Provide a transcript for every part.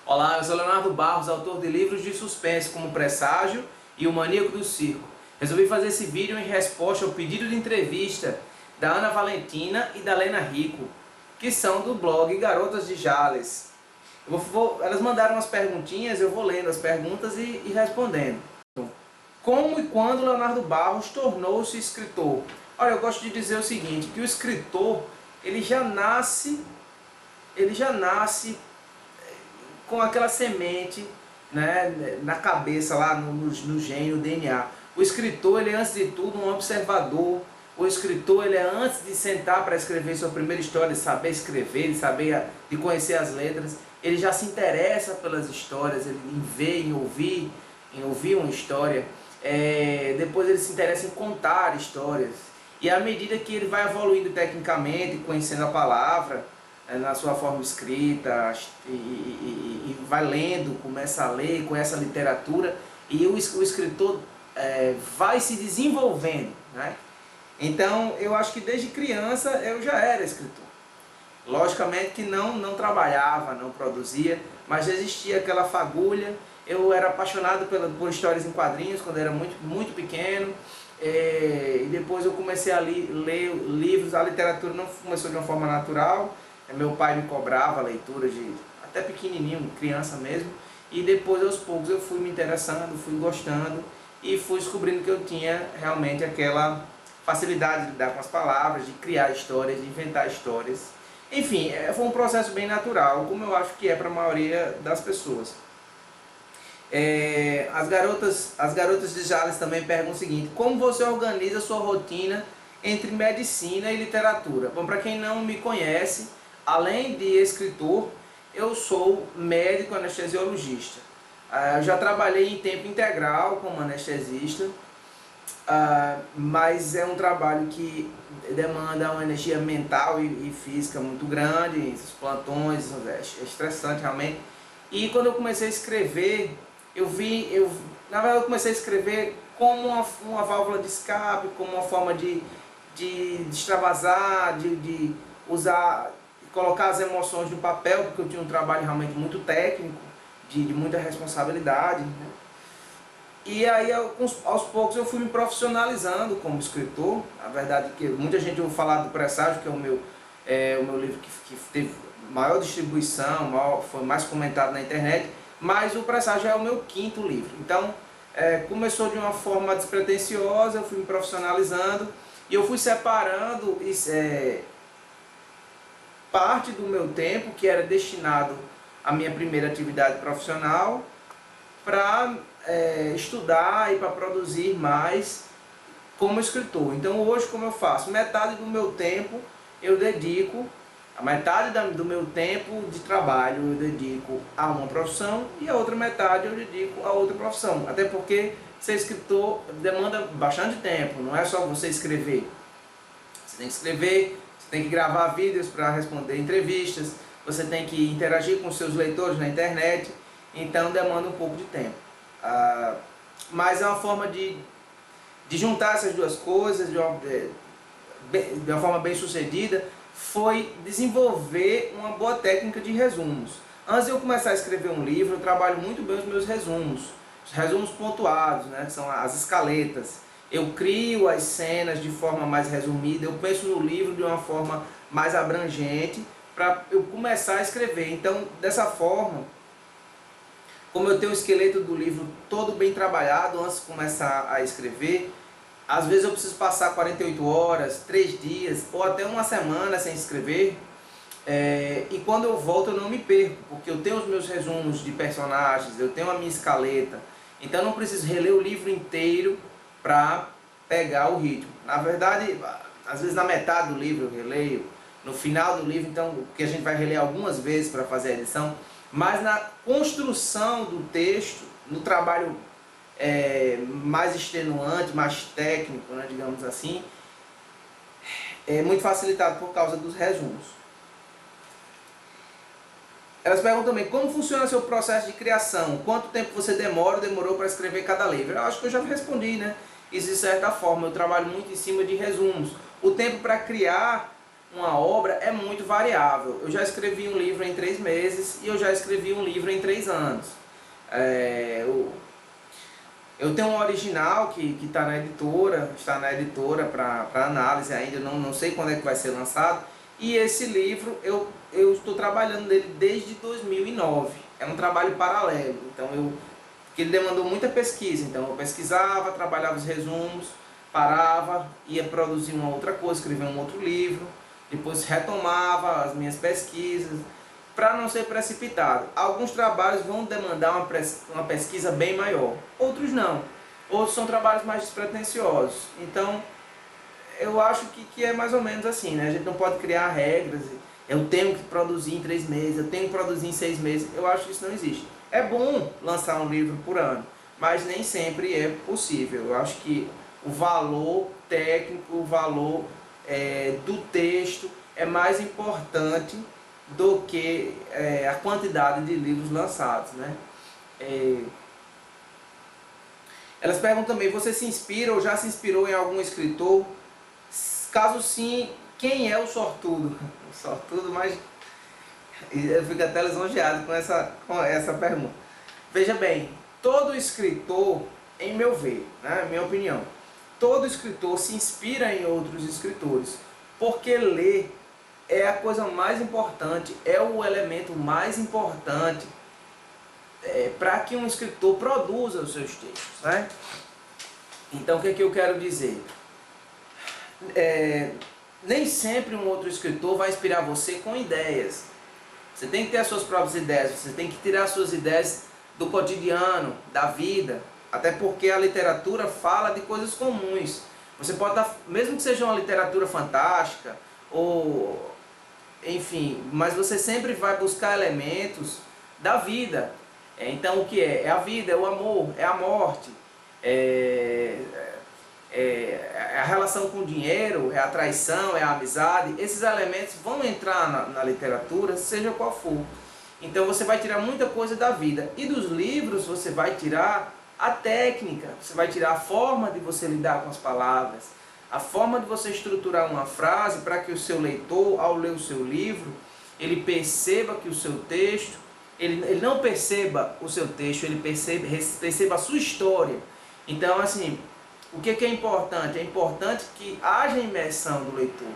Olá, eu sou Leonardo Barros, autor de livros de suspense como Presságio e O Maníaco do Circo. Resolvi fazer esse vídeo em resposta ao pedido de entrevista da Ana Valentina e da Lena Rico, que são do blog Garotas de Jales. Elas mandaram umas perguntinhas, eu vou lendo as perguntas e respondendo. Como e quando Leonardo Barros tornou-se escritor? Olha, eu gosto de dizer o seguinte, que o escritor, ele já nasce com aquela semente, né, na cabeça, lá no gene, no DNA. O escritor, ele é antes de tudo um observador. O escritor, ele é antes de sentar para escrever sua primeira história, de saber escrever, de conhecer as letras, ele já se interessa pelas histórias, em ver, em ouvir uma história. Depois ele se interessa em contar histórias. E à medida que ele vai evoluindo tecnicamente, conhecendo a palavra, na sua forma escrita, e vai lendo, começa a ler, conhece a literatura, e o escritor vai se desenvolvendo, né? Então eu acho que desde criança eu já era escritor. Logicamente que não trabalhava, não produzia, mas existia aquela fagulha. Eu era apaixonado por histórias em quadrinhos quando eu era muito pequeno. E depois eu comecei a ler livros. A literatura não começou de uma forma natural. Meu pai me cobrava a leitura até pequenininho, criança mesmo. E depois, aos poucos, eu fui me interessando, fui gostando e fui descobrindo que eu tinha realmente aquela facilidade de lidar com as palavras, de criar histórias, de inventar histórias. Enfim, foi um processo bem natural, como eu acho que é para a maioria das pessoas. As garotas de Jales também perguntam o seguinte: como você organiza a sua rotina entre medicina e literatura? Bom, para quem não me conhece, além de escritor, eu sou médico anestesiologista. Eu já trabalhei em tempo integral como anestesista, mas é um trabalho que demanda uma energia mental e física muito grande, os plantões, é estressante realmente. E quando eu comecei a escrever, na verdade eu comecei a escrever como uma válvula de escape, como uma forma de extravasar, de colocar as emoções no papel, porque eu tinha um trabalho realmente muito técnico, de muita responsabilidade, né? E aí, aos poucos, eu fui me profissionalizando como escritor. A verdade é que muita gente ouve falar do Presságio, que é o meu livro que teve maior distribuição, foi mais comentado na internet, mas o Presságio é o meu 5º livro. Então, começou de uma forma despretensiosa, eu fui me profissionalizando e eu fui separando parte do meu tempo, que era destinado à minha primeira atividade profissional, para estudar e para produzir mais como escritor. Então hoje, como eu faço? Metade do meu tempo eu dedico, a metade do meu tempo de trabalho eu dedico a uma profissão e a outra metade eu dedico a outra profissão. Até porque ser escritor demanda bastante tempo, não é só você escrever. Você tem que escrever, você tem que gravar vídeos para responder entrevistas, você tem que interagir com seus leitores na internet, então demanda um pouco de tempo. Mas é uma forma de juntar essas duas coisas de uma forma bem sucedida, foi desenvolver uma boa técnica de resumos. Antes de eu começar a escrever um livro, eu trabalho muito bem os meus resumos, os resumos pontuados, né, que são as escaletas. Eu crio as cenas de forma mais resumida, eu penso no livro de uma forma mais abrangente para eu começar a escrever. Então, dessa forma, como eu tenho o esqueleto do livro todo bem trabalhado antes de começar a escrever, às vezes eu preciso passar 48 horas, 3 dias ou até uma semana sem escrever, e quando eu volto eu não me perco, porque eu tenho os meus resumos de personagens, eu tenho a minha escaleta, então eu não preciso reler o livro inteiro para pegar o ritmo. Na verdade, às vezes na metade do livro eu releio, no final do livro, então, que a gente vai reler algumas vezes para fazer a edição, mas na construção do texto, no trabalho mais extenuante, mais técnico, né, digamos assim, é muito facilitado por causa dos resumos. Elas perguntam também, como funciona seu processo de criação? Quanto tempo você demorou para escrever cada livro? Eu acho que eu já respondi, né? Isso de certa forma, eu trabalho muito em cima de resumos. O tempo para criar uma obra é muito variável. Eu já escrevi um livro em 3 meses e eu já escrevi um livro em 3 anos. Eu tenho um original que está na editora para análise ainda, eu não sei quando é que vai ser lançado. E esse livro eu estou trabalhando nele desde 2009. É um trabalho paralelo, porque ele demandou muita pesquisa. Então eu pesquisava, trabalhava os resumos, parava, ia produzir uma outra coisa, escrever um outro livro, depois retomava as minhas pesquisas, para não ser precipitado. Alguns trabalhos vão demandar uma pesquisa bem maior, outros não. Outros são trabalhos mais despretensiosos. Então, eu acho que é mais ou menos assim, né? A gente não pode criar regras, eu tenho que produzir em 3 meses, eu tenho que produzir em 6 meses. Eu acho que isso não existe. É bom lançar um livro por ano, mas nem sempre é possível. Eu acho que o valor técnico, o valor do texto é mais importante do que a quantidade de livros lançados, né? Elas perguntam também, você se inspira ou já se inspirou em algum escritor? Caso sim, quem é o sortudo? O sortudo, mas eu fico até lisonjeado com essa pergunta. Veja bem, todo escritor, em meu ver, né, minha opinião, todo escritor se inspira em outros escritores, porque ler é a coisa mais importante, é o elemento mais importante para que um escritor produza os seus textos, né? Então, o que é que eu quero dizer? Nem sempre um outro escritor vai inspirar você com ideias. Você tem que ter as suas próprias ideias, você tem que tirar as suas ideias do cotidiano, da vida, até porque a literatura fala de coisas comuns. Você pode estar, mesmo que seja uma literatura fantástica, ou enfim, mas você sempre vai buscar elementos da vida. Então o que é? É a vida, é o amor, é a morte, é a relação com o dinheiro, é a traição, é a amizade. Esses elementos vão entrar na literatura, seja qual for. Então você vai tirar muita coisa da vida. E dos livros você vai tirar a técnica, você vai tirar a forma de você lidar com as palavras, a forma de você estruturar uma frase para que o seu leitor, ao ler o seu livro, ele perceba que o seu texto, ele não perceba o seu texto, ele perceba a sua história. Então, assim, o que é importante? É importante que haja imersão do leitor,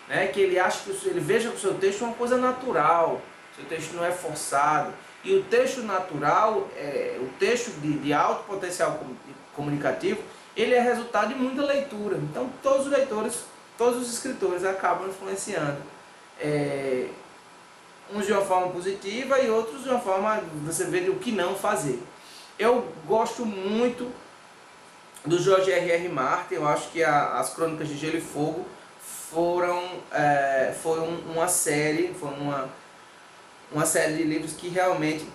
né? Que ele ache ele veja que o seu texto é uma coisa natural, o seu texto não é forçado. E o texto natural, o texto de alto potencial comunicativo, ele é resultado de muita leitura. Então todos os leitores, todos os escritores acabam influenciando. Uns de uma forma positiva e outros de uma forma, você vê, o que não fazer. Eu gosto muito do George R.R. Martin. Eu acho que as Crônicas de Gelo e Fogo foram uma série, uma série de livros que realmente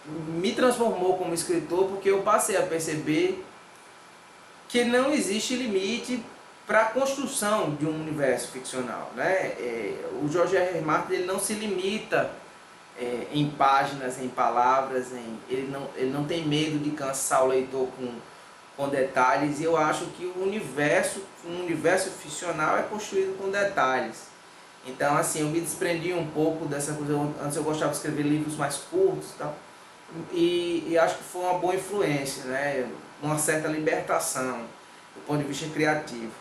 me transformou como escritor, porque eu passei a perceber que não existe limite para a construção de um universo ficcional, né? O George R. R. Martin, ele não se limita em páginas, em palavras, ele não tem medo de cansar o leitor com detalhes. E eu acho que um universo ficcional é construído com detalhes. Então, assim, eu me desprendi um pouco dessa coisa. Antes eu gostava de escrever livros mais curtos e tal, e acho que foi uma boa influência, né? Uma certa libertação do ponto de vista criativo.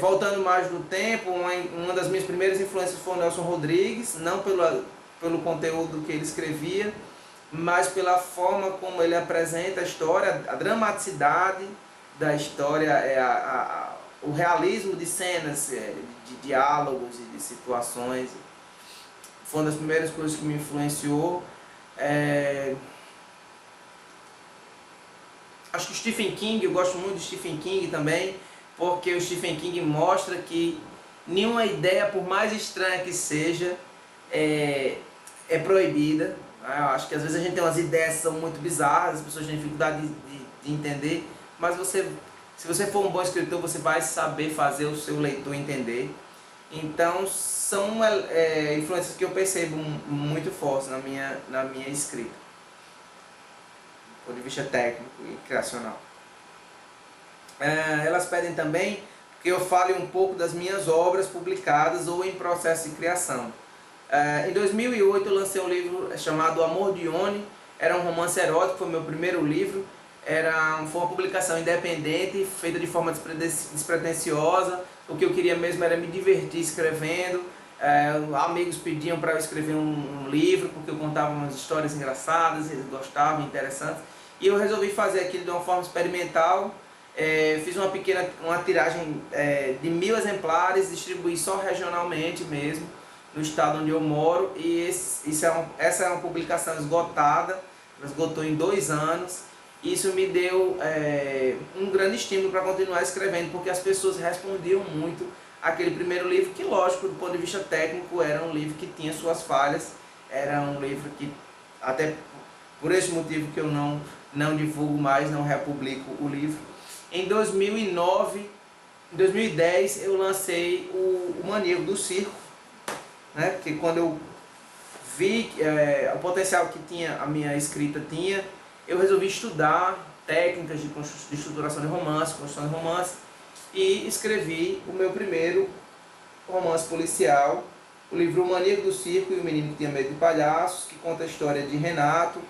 Voltando mais no tempo, uma das minhas primeiras influências foi o Nelson Rodrigues, não pelo conteúdo que ele escrevia, mas pela forma como ele apresenta a história, a dramaticidade da história, o realismo de cenas, de diálogos e de situações. Foi uma das primeiras coisas que me influenciou. Acho que o Stephen King, eu gosto muito de Stephen King também, porque o Stephen King mostra que nenhuma ideia, por mais estranha que seja, é proibida. Eu acho que às vezes a gente tem umas ideias que são muito bizarras, as pessoas têm dificuldade de entender, mas se você for um bom escritor, você vai saber fazer o seu leitor entender. Então são influências que eu percebo muito fortes na minha escrita, do ponto de vista técnico e criacional. Elas pedem também que eu fale um pouco das minhas obras publicadas ou em processo de criação. Em 2008 eu lancei um livro chamado Amor de Ione, era um romance erótico, foi meu primeiro livro, foi uma publicação independente, feita de forma despretensiosa. O que eu queria mesmo era me divertir escrevendo. Amigos pediam para eu escrever um livro, porque eu contava umas histórias engraçadas, eles gostavam, interessantes. E eu resolvi fazer aquilo de uma forma experimental. Fiz uma tiragem de 1000 exemplares, distribuí só regionalmente mesmo, no estado onde eu moro. E essa é uma publicação esgotada, esgotou em 2 anos. Isso me deu um grande estímulo para continuar escrevendo, porque as pessoas respondiam muito àquele primeiro livro, que lógico, do ponto de vista técnico, era um livro que tinha suas falhas, era um livro que, até por esse motivo que eu não divulgo mais, não republico o livro. Em 2009, em 2010 eu lancei o Maníaco do Circo, né? Porque quando eu vi o potencial que a minha escrita tinha, eu resolvi estudar técnicas de estruturação de romance, construção de romance, e escrevi o meu primeiro romance policial, o livro O Maníaco do Circo e o Menino que Tinha Medo de Palhaços, que conta a história de Renato,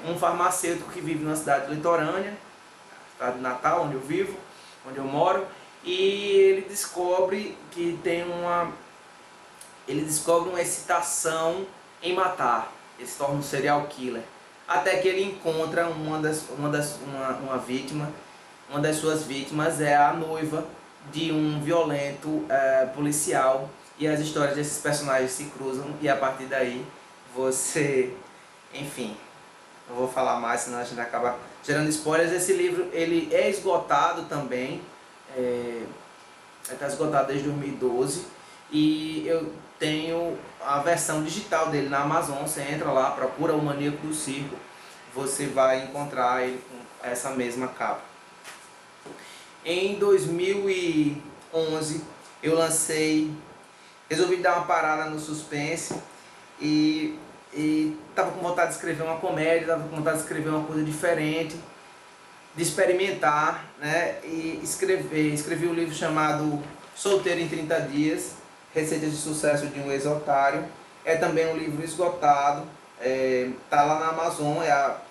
um farmacêutico que vive numa cidade litorânea, cidade de Natal, onde eu vivo, onde eu moro, e ele descobre uma excitação em matar. Ele se torna um serial killer, até que ele encontra uma vítima. Uma das suas vítimas é a noiva de um violento policial, e as histórias desses personagens se cruzam, e a partir daí enfim, não vou falar mais, senão a gente acaba gerando spoilers. Esse livro ele é esgotado também, está esgotado desde 2012, e eu tenho a versão digital dele na Amazon. Você entra lá, procura O Maníaco do Circo, você vai encontrar ele com essa mesma capa. Em 2011 eu resolvi dar uma parada no suspense e estava com vontade de escrever uma comédia, estava com vontade de escrever uma coisa diferente, de experimentar, né? E escrevi um livro chamado Solteiro em 30 Dias, Receitas de Sucesso de um Ex-Otário. É também um livro esgotado, está lá na Amazon, é a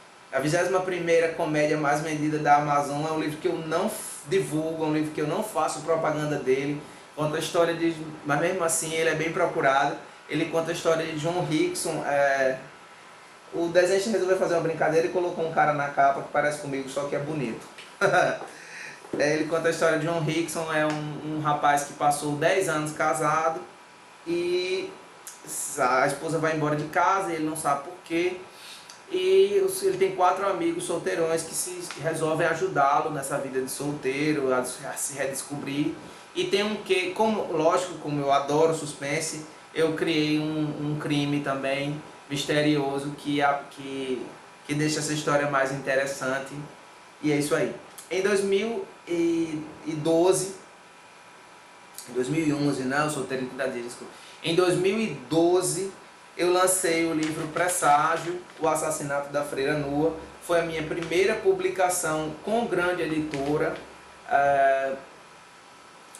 21ª comédia mais vendida da Amazon. É um livro que eu não divulgo, é um livro que eu não faço propaganda dele. Conta a história mas mesmo assim ele é bem procurado. Ele conta a história de John Rickson. O desenhista resolveu fazer uma brincadeira e colocou um cara na capa que parece comigo, só que é bonito. Ele conta a história de John Rickson, é um rapaz que passou 10 anos casado e a esposa vai embora de casa e ele não sabe porquê. E ele tem 4 amigos solteirões que resolvem ajudá-lo nessa vida de solteiro, a se redescobrir. E tem lógico, como eu adoro suspense, eu criei um crime também misterioso que deixa essa história mais interessante. E é isso aí. Em 2011, não, Solteiro em 30 Dias, desculpa. Em 2012 eu lancei o livro Presságio, O Assassinato da Freira Nua. Foi a minha primeira publicação com grande editora.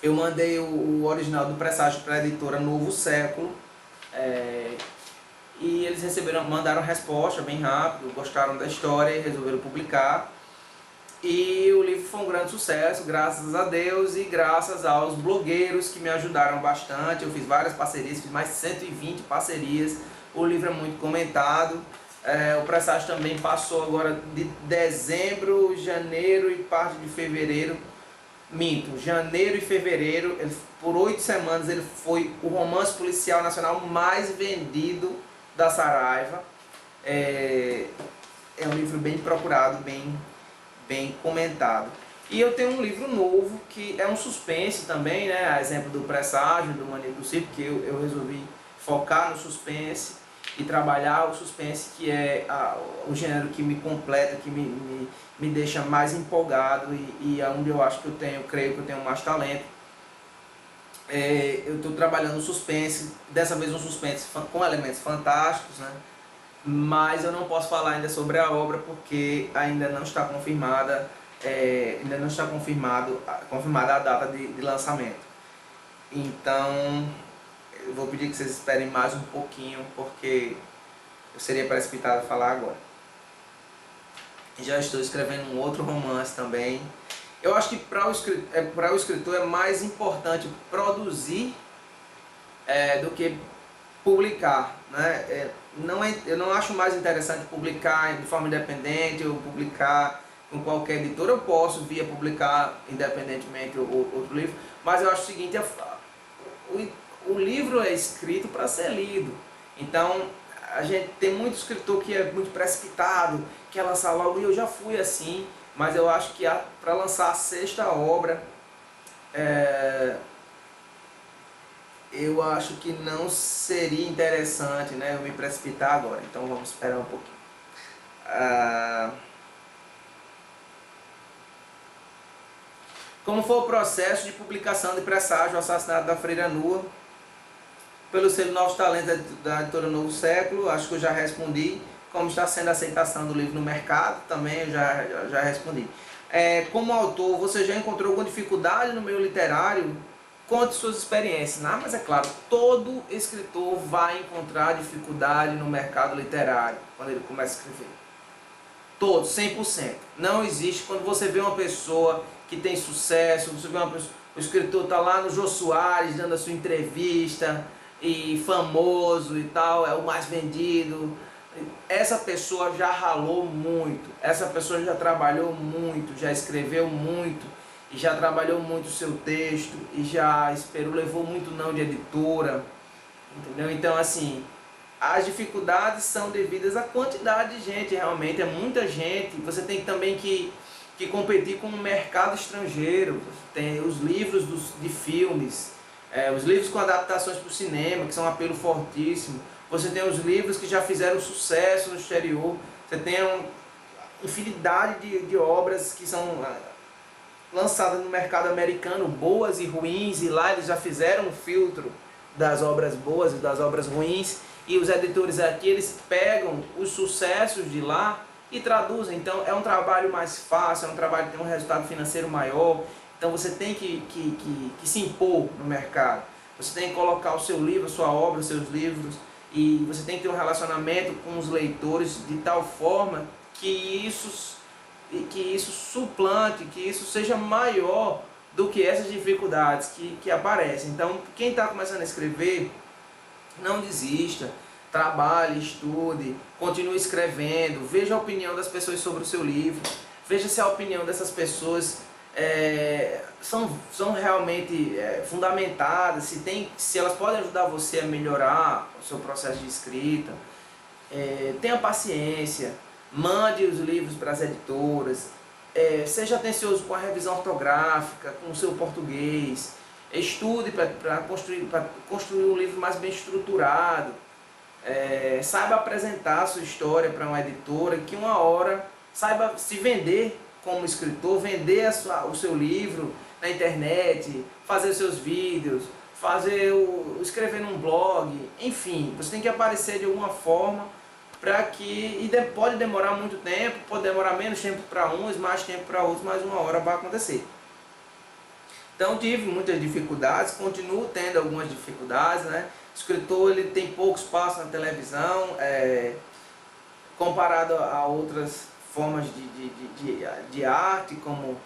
Eu mandei o original do Presságio para a editora Novo Século, e eles mandaram resposta bem rápido, gostaram da história e resolveram publicar. E o livro foi um grande sucesso, graças a Deus e graças aos blogueiros que me ajudaram bastante. Eu fiz várias parcerias, fiz mais de 120 parcerias. O livro é muito comentado. O Presságio também passou agora de dezembro, janeiro e parte de fevereiro. Janeiro e fevereiro, por 8 semanas ele foi o romance policial nacional mais vendido da Saraiva. É um livro bem procurado, bem comentado. E eu tenho um livro novo que é um suspense também, né? A exemplo do Presságio, do Maníaco do Circo, que eu resolvi focar no suspense e trabalhar o suspense, que é o gênero que me completa, que me deixa mais empolgado e é onde eu acho que creio que eu tenho mais talento. Eu estou trabalhando o suspense, dessa vez um suspense com elementos fantásticos, né? Mas eu não posso falar ainda sobre a obra porque ainda não está confirmada ainda não está confirmada a data de lançamento. Então, eu vou pedir que vocês esperem mais um pouquinho, porque eu seria precipitado falar agora. Já estou escrevendo um outro romance também. Eu acho que para o escritor é mais importante produzir do que publicar, né? Eu não acho mais interessante publicar de forma independente ou publicar com qualquer editora. Eu posso publicar independentemente outro livro, mas eu acho o seguinte: o livro é escrito para ser lido. Então, a gente tem muito escritor que é muito precipitado, quer lançar logo, e eu já fui assim, mas eu acho que para lançar a sexta obra, eu acho que não seria interessante, né, eu me precipitar agora. Então vamos esperar um pouquinho. Como foi o processo de publicação de Presságio, o Assassinato da Freira Nua, pelo selo Novos Talentos da editora Novo Século? Acho que eu já respondi. Como está sendo a aceitação do livro no mercado, também eu já respondi. Como autor, você já encontrou alguma dificuldade no meio literário? Conte suas experiências. Mas é claro, todo escritor vai encontrar dificuldade no mercado literário quando ele começa a escrever. Todos, 100%. Não existe. Quando você vê uma pessoa que tem sucesso, você vê o escritor está lá no Jô Soares dando a sua entrevista, e famoso e tal, é o mais vendido. Essa pessoa já ralou muito, essa pessoa já trabalhou muito, já escreveu muito, e já trabalhou muito o seu texto, e já levou muito não de editora, entendeu? Então, assim, as dificuldades são devidas à quantidade de gente, realmente, é muita gente. Você tem também que competir com o mercado estrangeiro. Tem os livros de filmes, os livros com adaptações para o cinema, que são um apelo fortíssimo. Você tem os livros que já fizeram sucesso no exterior. Você tem uma infinidade de obras que são lançadas no mercado americano, boas e ruins, e lá eles já fizeram um filtro das obras boas e das obras ruins, e os editores aqui, eles pegam os sucessos de lá e traduzem. Então é um trabalho mais fácil, é um trabalho que tem um resultado financeiro maior. Então você tem que se impor no mercado. Você tem que colocar o seu livro, a sua obra, os seus livros, e você tem que ter um relacionamento com os leitores de tal forma que isso suplante, que isso seja maior do que essas dificuldades que aparecem. Então, quem está começando a escrever, não desista, trabalhe, estude, continue escrevendo, veja a opinião das pessoas sobre o seu livro, veja se a opinião dessas pessoas são realmente fundamentadas, se elas podem ajudar você a melhorar o seu processo de escrita. Tenha paciência, mande os livros para as editoras, seja atencioso com a revisão ortográfica, com o seu português, estude para construir um livro mais bem estruturado, saiba apresentar a sua história para uma editora, que uma hora saiba se vender como escritor, vender o seu livro na internet, fazer os seus vídeos, escrever num blog, enfim, você tem que aparecer de alguma forma, pode demorar muito tempo, pode demorar menos tempo para uns, mais tempo para outros, mas uma hora vai acontecer. Então tive muitas dificuldades, continuo tendo algumas dificuldades, né? O escritor, ele tem pouco espaço na televisão, comparado a outras formas de arte, como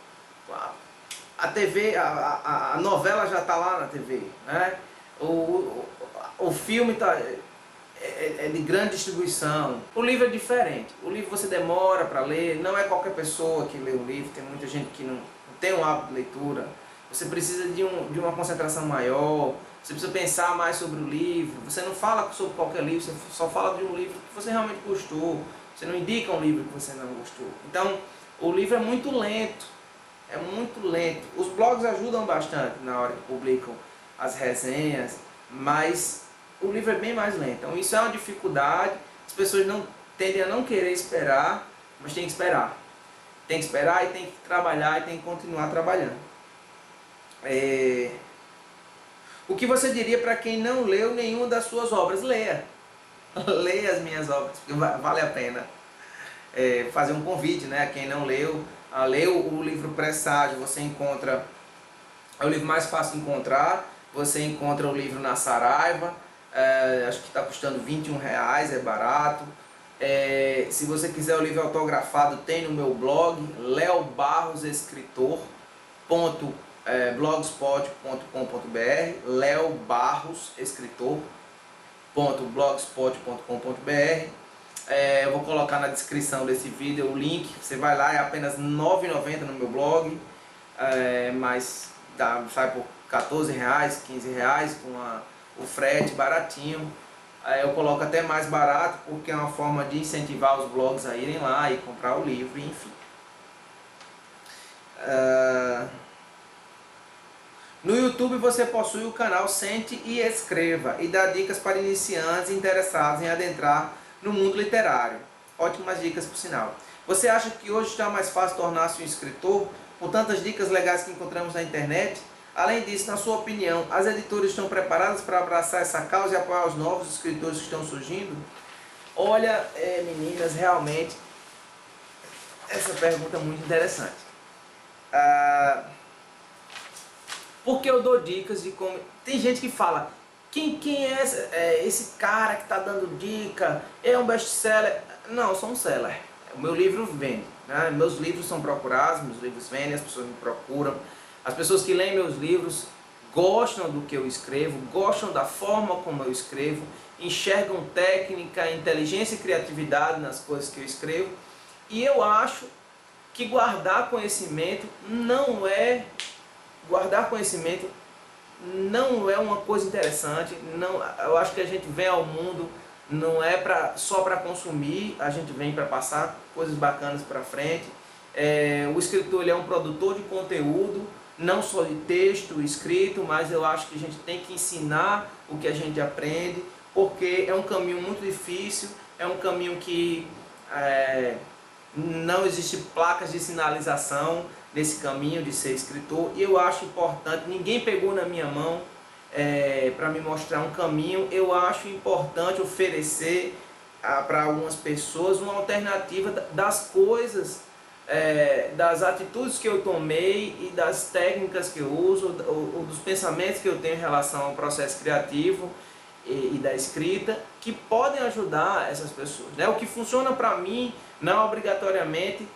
a TV, a novela já está lá na TV, né? O filme é de grande distribuição. O livro é diferente. O livro você demora para ler, não é qualquer pessoa que lê o livro, tem muita gente que não tem um hábito de leitura. Você precisa de uma concentração maior, você precisa pensar mais sobre o livro. Você não fala sobre qualquer livro, você só fala de um livro que você realmente gostou. Você não indica um livro que você não gostou. Então, o livro é muito lento. É muito lento. Os blogs ajudam bastante na hora que publicam as resenhas, mas o livro é bem mais lento. Então isso é uma dificuldade. As pessoas tendem a não querer esperar, mas tem que esperar. Tem que esperar e tem que trabalhar e tem que continuar trabalhando. O que você diria para quem não leu nenhuma das suas obras? Leia. Leia as minhas obras, porque vale a pena. fazer um convite, né, a quem não leu, a ler o livro Presságio. Você encontra, é o livro mais fácil de encontrar, você encontra o livro na Saraiva, acho que está custando R$ 21, é barato. Se você quiser o livro autografado, tem no meu blog, leobarrosescritor.blogspot.com.br, leobarrosescritor.blogspot.com.br. Eu vou colocar na descrição desse vídeo o link, você vai lá, é apenas R$ 9,90 no meu blog, mas sai por R$ 14, R$ 15 com o frete baratinho. Eu coloco até mais barato porque é uma forma de incentivar os blogs a irem lá e comprar o livro, enfim. No YouTube você possui o canal Sente e Escreva e dá dicas para iniciantes interessados em adentrar no mundo literário. Ótimas dicas, por sinal. Você acha que hoje está mais fácil tornar-se um escritor com tantas dicas legais que encontramos na internet? Além disso, na sua opinião, as editoras estão preparadas para abraçar essa causa e apoiar os novos escritores que estão surgindo? Olha, meninas, realmente, essa pergunta é muito interessante. Porque eu dou dicas de como... Tem gente que fala, quem é esse cara que está dando dica? É um best-seller? Não, eu sou um seller. O meu livro vende, né? Meus livros são procurados, meus livros vendem, as pessoas me procuram. As pessoas que leem meus livros gostam do que eu escrevo, gostam da forma como eu escrevo, enxergam técnica, inteligência e criatividade nas coisas que eu escrevo. E eu acho que guardar conhecimento não é uma coisa interessante. Não, eu acho que a gente vem ao mundo não é só para consumir, a gente vem para passar coisas bacanas para frente. O escritor, ele é um produtor de conteúdo, não só de texto escrito, mas eu acho que a gente tem que ensinar o que a gente aprende, porque é um caminho muito difícil, é um caminho que não existe placas de sinalização nesse caminho de ser escritor, e eu acho importante, ninguém pegou na minha mão para me mostrar um caminho. Eu acho importante oferecer para algumas pessoas uma alternativa das coisas, das atitudes que eu tomei e das técnicas que eu uso, ou dos pensamentos que eu tenho em relação ao processo criativo e da escrita, que podem ajudar essas pessoas, né? O que funciona para mim não obrigatoriamente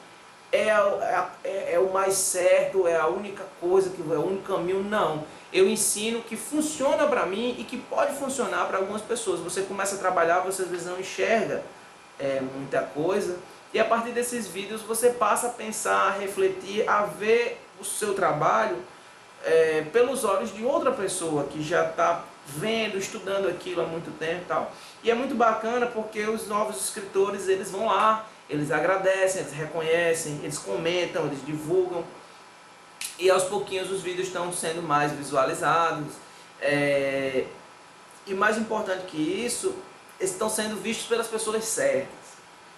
é o mais certo, é a única coisa, é o único caminho, não. Eu ensino o que funciona para mim e que pode funcionar para algumas pessoas. Você começa a trabalhar, você às vezes não enxerga muita coisa, e a partir desses vídeos você passa a pensar, a refletir, a ver o seu trabalho pelos olhos de outra pessoa que já está vendo, estudando aquilo há muito tempo e tal. E é muito bacana porque os novos escritores, eles vão lá, eles agradecem, eles reconhecem, eles comentam, eles divulgam. E aos pouquinhos os vídeos estão sendo mais visualizados. E mais importante que isso, eles estão sendo vistos pelas pessoas certas.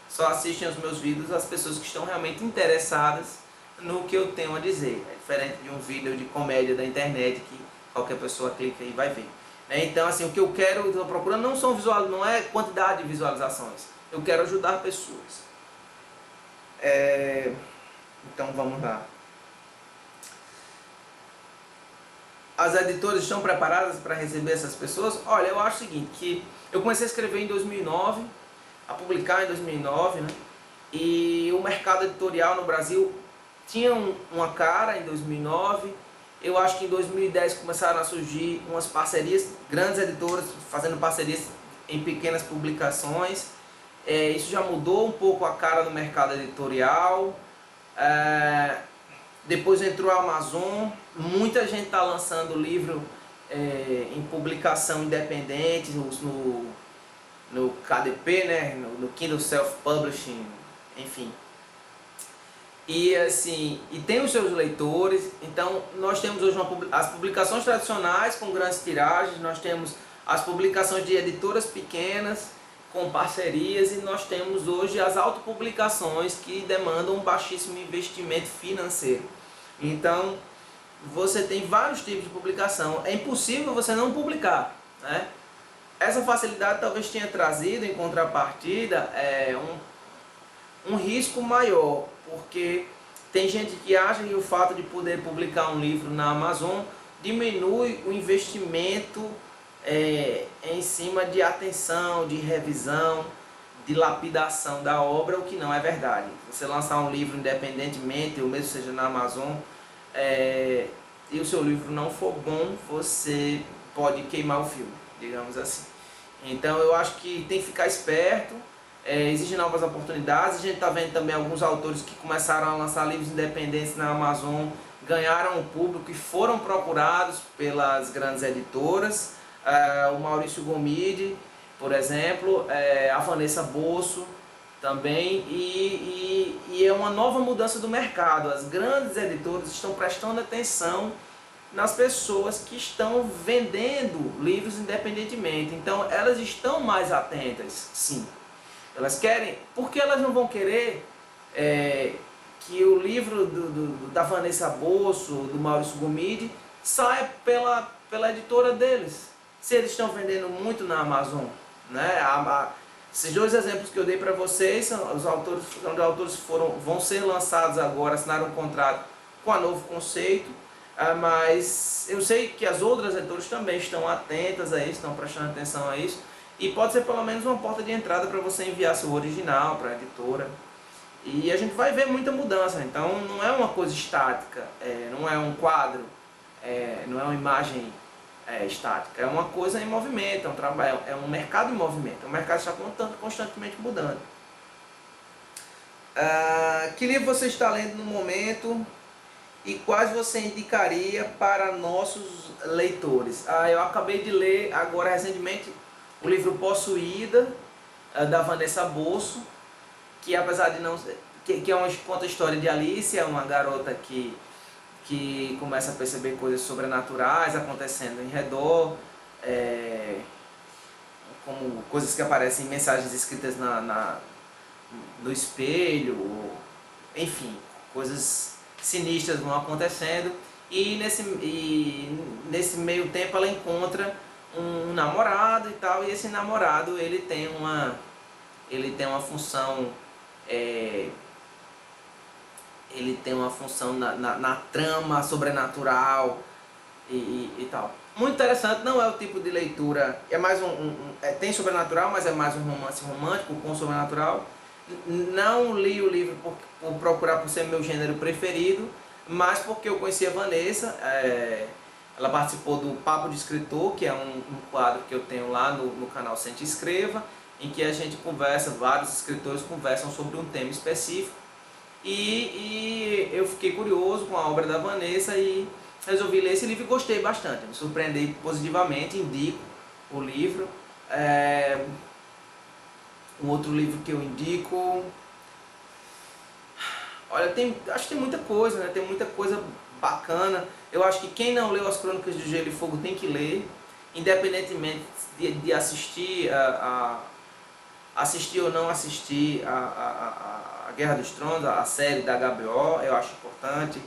Só assistem aos meus vídeos as pessoas que estão realmente interessadas no que eu tenho a dizer. É diferente de um vídeo de comédia da internet que qualquer pessoa clica e vai ver. Então, assim, o que eu quero, estou procurando não é quantidade de visualizações. Eu quero ajudar pessoas. Então vamos lá. As editoras estão preparadas para receber essas pessoas? Olha, eu acho o seguinte, que eu comecei a escrever em 2009, a publicar em 2009, né? E o mercado editorial no Brasil tinha uma cara em 2009. Eu acho que em 2010 começaram a surgir umas parcerias, grandes editoras fazendo parcerias em pequenas publicações. Isso já mudou um pouco a cara do mercado editorial. Depois entrou a Amazon, muita gente está lançando livro em publicação independente, no KDP, né? no Kindle Self-Publishing, enfim. E assim, tem os seus leitores. Então nós temos hoje as publicações tradicionais com grandes tiragens, nós temos as publicações de editoras pequenas com parcerias, e nós temos hoje as autopublicações que demandam um baixíssimo investimento financeiro. Então você tem vários tipos de publicação, é impossível você não publicar, né? Essa facilidade talvez tenha trazido em contrapartida um risco maior, porque tem gente que acha que o fato de poder publicar um livro na Amazon diminui o investimento em cima de atenção, de revisão, de lapidação da obra, o que não é verdade. Você lançar um livro independentemente, ou mesmo seja na Amazon, e o seu livro não for bom, você pode queimar o filme, digamos assim. Então eu acho que tem que ficar esperto, existem novas oportunidades. A gente está vendo também alguns autores que começaram a lançar livros independentes na Amazon, ganharam o público e foram procurados pelas grandes editoras. O Maurício Gomide, por exemplo, a Vanessa Bosso também, e é uma nova mudança do mercado. As grandes editoras estão prestando atenção nas pessoas que estão vendendo livros independentemente, então elas estão mais atentas, sim. Elas querem, porque elas não vão querer que o livro da Vanessa Bosso, do Maurício Gomide, saia pela editora deles, se eles estão vendendo muito na Amazon, né? Esses dois exemplos que eu dei para vocês são os autores vão ser lançados agora, assinaram um contrato com a Novo Conceito, mas eu sei que as outras editoras também estão atentas a isso, estão prestando atenção a isso, e pode ser pelo menos uma porta de entrada para você enviar seu original para a editora. E a gente vai ver muita mudança, então não é uma coisa estática, não é um quadro, não é uma imagem estática, é uma coisa em movimento, é um trabalho, é um mercado em movimento, o mercado está constantemente mudando. Que livro você está lendo no momento e quais você indicaria para nossos leitores? Eu acabei de ler agora recentemente o livro Possuída, da Vanessa Bosso, que apesar de não que conta a história de Alice, é uma garota que começa a perceber coisas sobrenaturais acontecendo em redor, como coisas que aparecem em mensagens escritas no espelho, enfim, coisas sinistras vão acontecendo, e nesse meio tempo ela encontra um namorado e tal, e esse namorado ele tem uma função na trama sobrenatural e tal. Muito interessante, não é o tipo de leitura, é mais tem sobrenatural, mas é mais um romance romântico com sobrenatural. Não li o livro por procurar por ser meu gênero preferido, mas porque eu conheci a Vanessa. Ela participou do Papo de Escritor, que é um quadro que eu tenho lá no canal Sente e Escreva, em que a gente conversa, vários escritores conversam sobre um tema específico, e eu fiquei curioso com a obra da Vanessa e resolvi ler esse livro e gostei bastante, me surpreendi positivamente, indico o livro. Um outro livro que eu indico, olha, acho que tem muita coisa, né? Tem muita coisa bacana. Eu acho que quem não leu As Crônicas de Gelo e Fogo tem que ler, independentemente de assistir assistir ou não assistir a Guerra dos Tronos, a série da HBO, eu acho importante.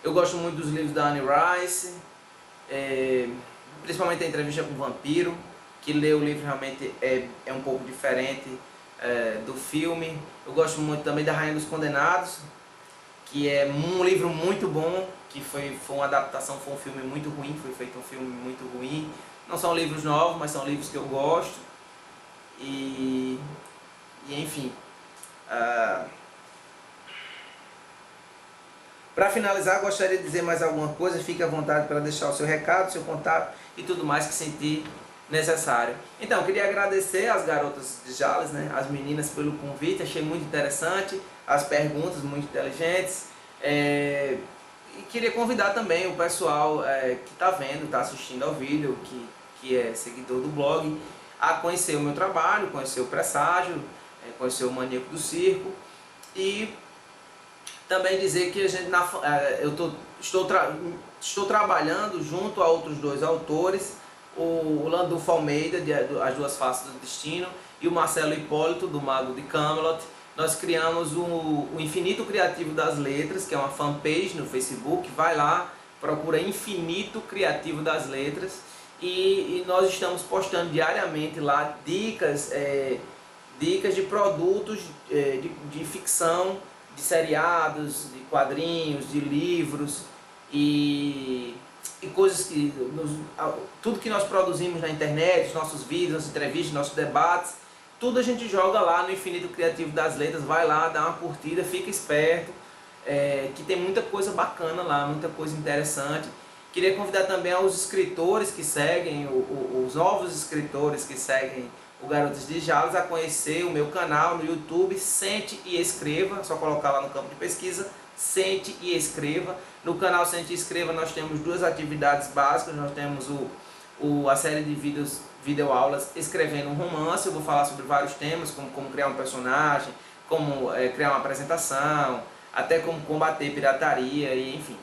Eu gosto muito dos livros da Anne Rice, principalmente a Entrevista com o Vampiro, que ler o livro realmente é um pouco diferente do filme. Eu gosto muito também da Rainha dos Condenados, que é um livro muito bom, que foi uma adaptação, foi um filme muito ruim, foi feito um filme muito ruim. Não são livros novos, mas são livros que eu gosto. E enfim. Para finalizar, gostaria de dizer mais alguma coisa. Fique à vontade para deixar o seu recado, seu contato e tudo mais que sentir necessário. Então, queria agradecer às garotas de Jales, né, as meninas, pelo convite. Achei muito interessante, as perguntas muito inteligentes. E queria convidar também o pessoal que está vendo, está assistindo ao vídeo, que é seguidor do blog, a conhecer o meu trabalho, conhecer o Presságio, conhecer o Maníaco do Circo, e também dizer que eu estou trabalhando junto a outros dois autores, o Landulfo Almeida, de As Duas Faces do Destino, e o Marcelo Hipólito, do Mago de Camelot. Nós criamos o Infinito Criativo das Letras, que é uma fanpage no Facebook. Vai lá, procura Infinito Criativo das Letras, e nós estamos postando diariamente lá dicas, dicas de produtos de ficção, de seriados, de quadrinhos, de livros e coisas que tudo que nós produzimos na internet, os nossos vídeos, nossas entrevistas, nossos debates, tudo a gente joga lá no Infinito Criativo das Letras. Vai lá, dá uma curtida, fica esperto, que tem muita coisa bacana lá, muita coisa interessante. Queria convidar também aos escritores que seguem, os novos escritores que seguem o Garotas de Jales, a conhecer o meu canal no YouTube, Sente e Escreva. Só colocar lá no campo de pesquisa, Sente e Escreva. No canal Sente e Escreva nós temos duas atividades básicas. Nós temos a série de videoaulas escrevendo um romance. Eu vou falar sobre vários temas, como criar um personagem, como criar uma apresentação, até como combater pirataria, e enfim.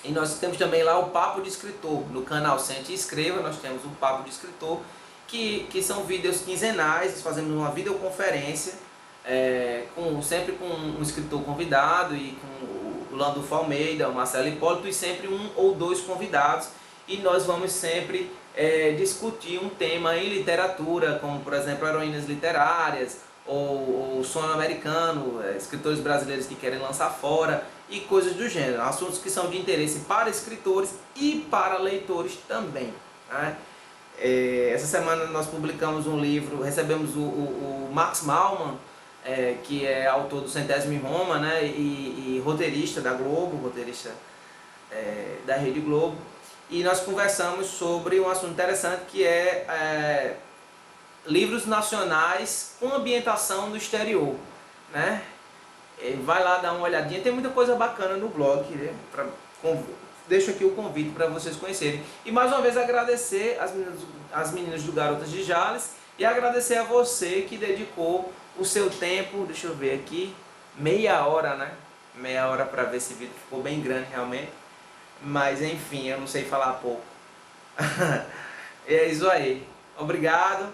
E nós temos também lá o Papo de Escritor. No canal Sente e Escreva nós temos o Papo de Escritor, que são vídeos quinzenais, fazendo uma videoconferência, sempre com um escritor convidado, e com o Landulfo Almeida, o Marcelo Hipólito, e sempre um ou dois convidados. E nós vamos sempre discutir um tema em literatura, como por exemplo heroínas literárias, ou sonho americano, escritores brasileiros que querem lançar fora, e coisas do gênero, assuntos que são de interesse para escritores e para leitores também, né? Essa semana nós publicamos um livro, recebemos o Max Malman, que é autor do Centésimo em Roma, né, e roteirista da Globo, roteirista da Rede Globo, e nós conversamos sobre um assunto interessante, que é livros nacionais com ambientação no exterior, né? Vai lá dar uma olhadinha, tem muita coisa bacana no blog, né? Deixo aqui o convite para vocês conhecerem. E mais uma vez agradecer as meninas do Garotas de Jales, e agradecer a você que dedicou o seu tempo, deixa eu ver aqui, meia hora, né? Meia hora para ver esse vídeo, ficou bem grande realmente, mas enfim, eu não sei falar pouco. É isso aí, obrigado,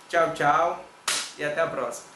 tchau, tchau, e até a próxima.